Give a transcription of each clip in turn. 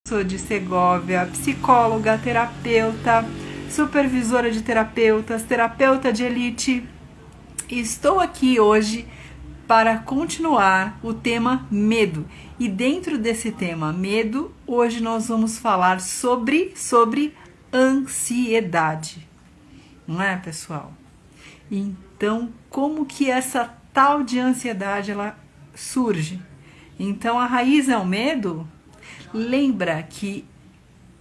Sou de Segóvia, psicóloga, terapeuta, supervisora de terapeutas, terapeuta de elite. E estou aqui hoje para continuar o tema medo. E dentro desse tema medo, hoje nós vamos falar sobre ansiedade. Não é, pessoal? Então, como que essa tal de ansiedade ela surge? Então, a raiz é o medo? Lembra que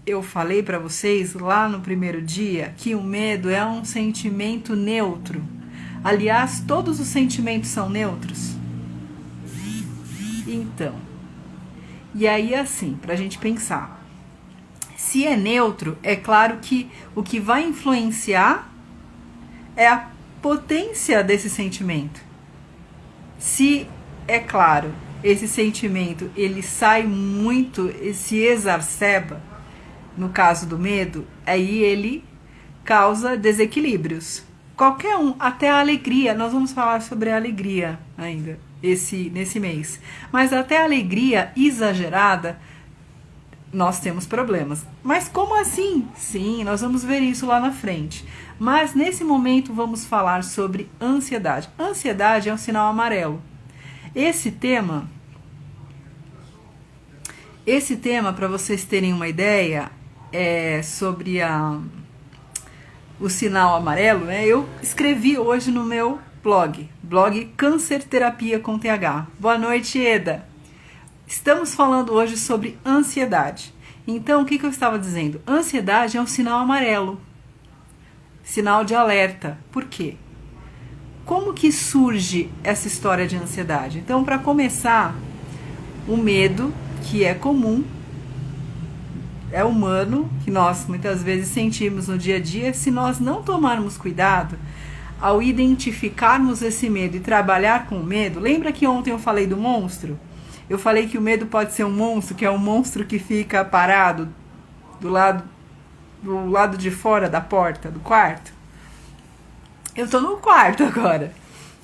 eu falei para vocês lá no primeiro dia que o medo é um sentimento neutro. Aliás, todos os sentimentos são neutros. Então, e aí assim, para a gente pensar. Se é neutro, é claro que o que vai influenciar é a potência desse sentimento. Se, é claro, esse sentimento ele sai muito, se exacerba, no caso do medo, aí ele causa desequilíbrios. Qualquer um, até a alegria, nós vamos falar sobre a alegria ainda nesse mês. Mas até a alegria exagerada, nós temos problemas. Mas como assim? Sim, nós vamos ver isso lá na frente. Mas nesse momento vamos falar sobre ansiedade. Ansiedade é um sinal amarelo. Esse tema, para vocês terem uma ideia, é sobre o sinal amarelo, né? Eu escrevi hoje no meu blog Câncer Terapia com TH. Boa noite, Eda. Estamos falando hoje sobre ansiedade. Então, o que eu estava dizendo? Ansiedade é um sinal amarelo, sinal de alerta. Por quê? Como que surge essa história de ansiedade? Então, para começar, o medo, que é comum, é humano, que nós muitas vezes sentimos no dia a dia, se nós não tomarmos cuidado, ao identificarmos esse medo e trabalhar com o medo, lembra que ontem eu falei do monstro? Eu falei que o medo pode ser um monstro, que é um monstro que fica parado do lado de fora da porta do quarto. Eu tô no quarto agora.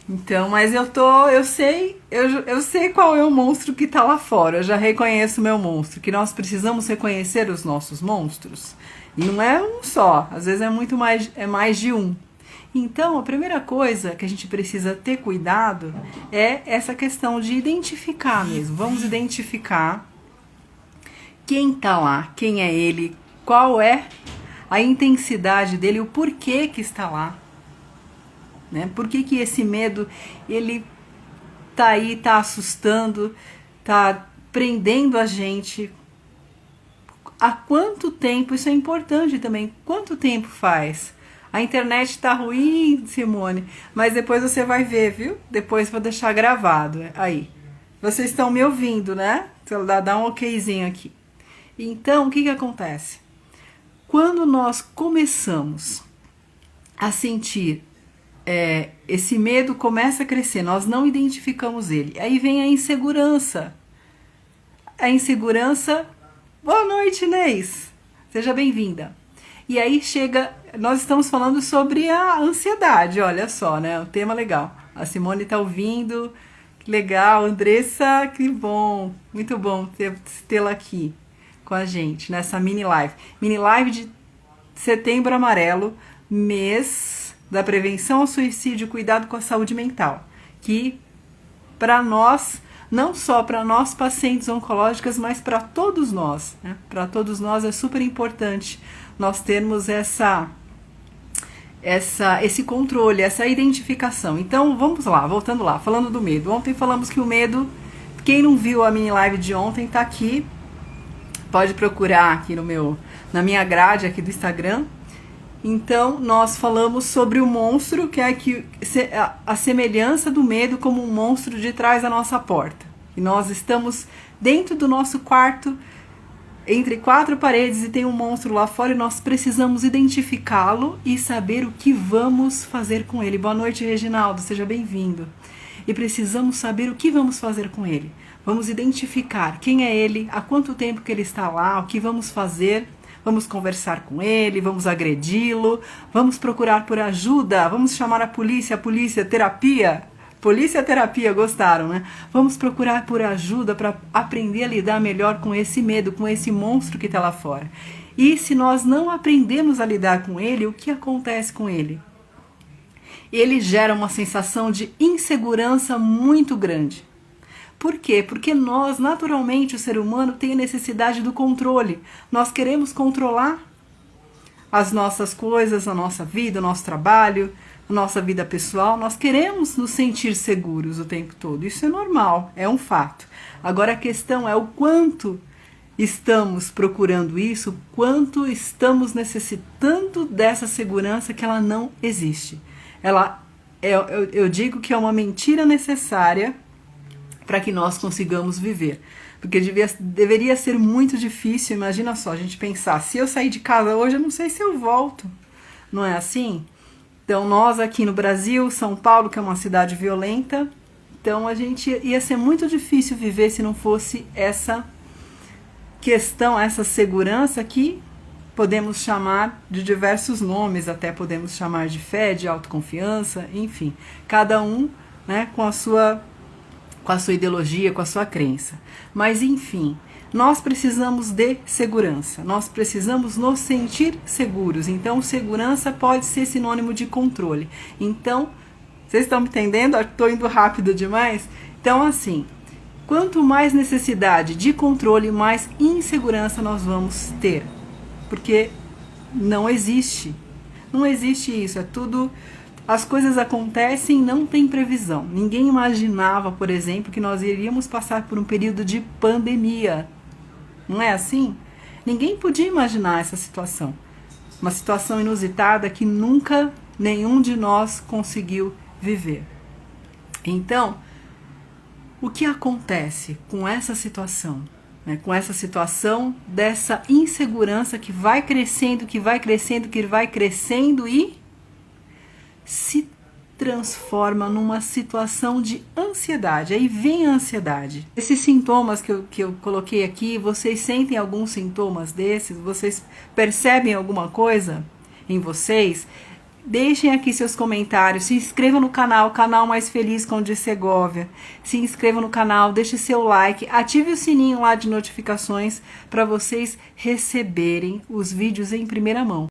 Então, mas eu sei qual é o monstro que tá lá fora. Eu já reconheço o meu monstro, que nós precisamos reconhecer os nossos monstros. E não é um só, às vezes é mais de um. Então, a primeira coisa que a gente precisa ter cuidado é essa questão de identificar mesmo. Vamos identificar quem tá lá, quem é ele, qual é a intensidade dele, o porquê que está lá. Né? Por que esse medo ele tá aí, tá assustando, tá prendendo a gente? Há quanto tempo? Isso é importante também. Quanto tempo faz? A internet tá ruim, Simone, mas depois você vai ver, viu? Depois vou deixar gravado aí. Vocês estão me ouvindo, né? Dá um okzinho aqui. Então, o que acontece? Quando nós começamos a sentir esse medo começa a crescer, nós não identificamos ele. Aí vem a insegurança. A insegurança... Boa noite, Inês. Seja bem-vinda. E aí nós estamos falando sobre a ansiedade, olha só, né? Um tema legal. A Simone tá ouvindo, que legal. Andressa, que bom. Muito bom tê-la aqui com a gente, nessa mini live. Mini live de Setembro Amarelo, mês da prevenção ao suicídio, cuidado com a saúde mental, que para nós, não só para nós pacientes oncológicas, mas para todos nós, né? Para todos nós é super importante nós termos esse controle, essa identificação. Então vamos lá, voltando lá, falando do medo. Ontem falamos que o medo, quem não viu a mini live de ontem, tá aqui, pode procurar aqui na minha grade aqui do Instagram. Então, nós falamos sobre o monstro, que é a semelhança do medo como um monstro de trás da nossa porta. E nós estamos dentro do nosso quarto, entre quatro paredes, e tem um monstro lá fora, e nós precisamos identificá-lo e saber o que vamos fazer com ele. Boa noite, Reginaldo, seja bem-vindo. E precisamos saber o que vamos fazer com ele. Vamos identificar quem é ele, há quanto tempo que ele está lá, o que vamos fazer. Vamos conversar com ele, vamos agredi-lo, vamos procurar por ajuda, vamos chamar a polícia, terapia, Polícia terapia, gostaram, né? Vamos procurar por ajuda para aprender a lidar melhor com esse medo, com esse monstro que está lá fora. E se nós não aprendemos a lidar com ele, o que acontece com ele? Ele gera uma sensação de insegurança muito grande. Por quê? Porque nós, naturalmente, o ser humano tem a necessidade do controle. Nós queremos controlar as nossas coisas, a nossa vida, o nosso trabalho, a nossa vida pessoal. Nós queremos nos sentir seguros o tempo todo. Isso é normal, é um fato. Agora a questão é o quanto estamos procurando isso, quanto estamos necessitando dessa segurança que ela não existe. Eu digo que é uma mentira necessária para que nós consigamos viver. Porque deveria ser muito difícil, imagina só, a gente pensar, se eu sair de casa hoje, eu não sei se eu volto. Não é assim? Então, nós aqui no Brasil, São Paulo, que é uma cidade violenta, então ia ser muito difícil viver se não fosse essa questão, essa segurança que podemos chamar de diversos nomes, até podemos chamar de fé, de autoconfiança, enfim, cada um, né, com a sua ideologia, com a sua crença. Mas, enfim, nós precisamos de segurança, nós precisamos nos sentir seguros. Então, segurança pode ser sinônimo de controle. Então, vocês estão me entendendo? Estou indo rápido demais? Então, assim, quanto mais necessidade de controle, mais insegurança nós vamos ter. Porque não existe isso, é tudo... As coisas acontecem, não tem previsão. Ninguém imaginava, por exemplo, que nós iríamos passar por um período de pandemia. Não é assim? Ninguém podia imaginar essa situação. Uma situação inusitada que nunca nenhum de nós conseguiu viver. Então, o que acontece com essa situação? Com essa situação dessa insegurança que vai crescendo, que vai crescendo, que vai crescendo e se transforma numa situação de ansiedade. Aí vem a ansiedade. Esses sintomas que eu coloquei aqui, vocês sentem alguns sintomas desses? Vocês percebem alguma coisa em vocês? Deixem aqui seus comentários, se inscrevam no canal Mais Feliz com de Segovia. Se inscrevam no canal, deixe seu like, ative o sininho lá de notificações para vocês receberem os vídeos em primeira mão.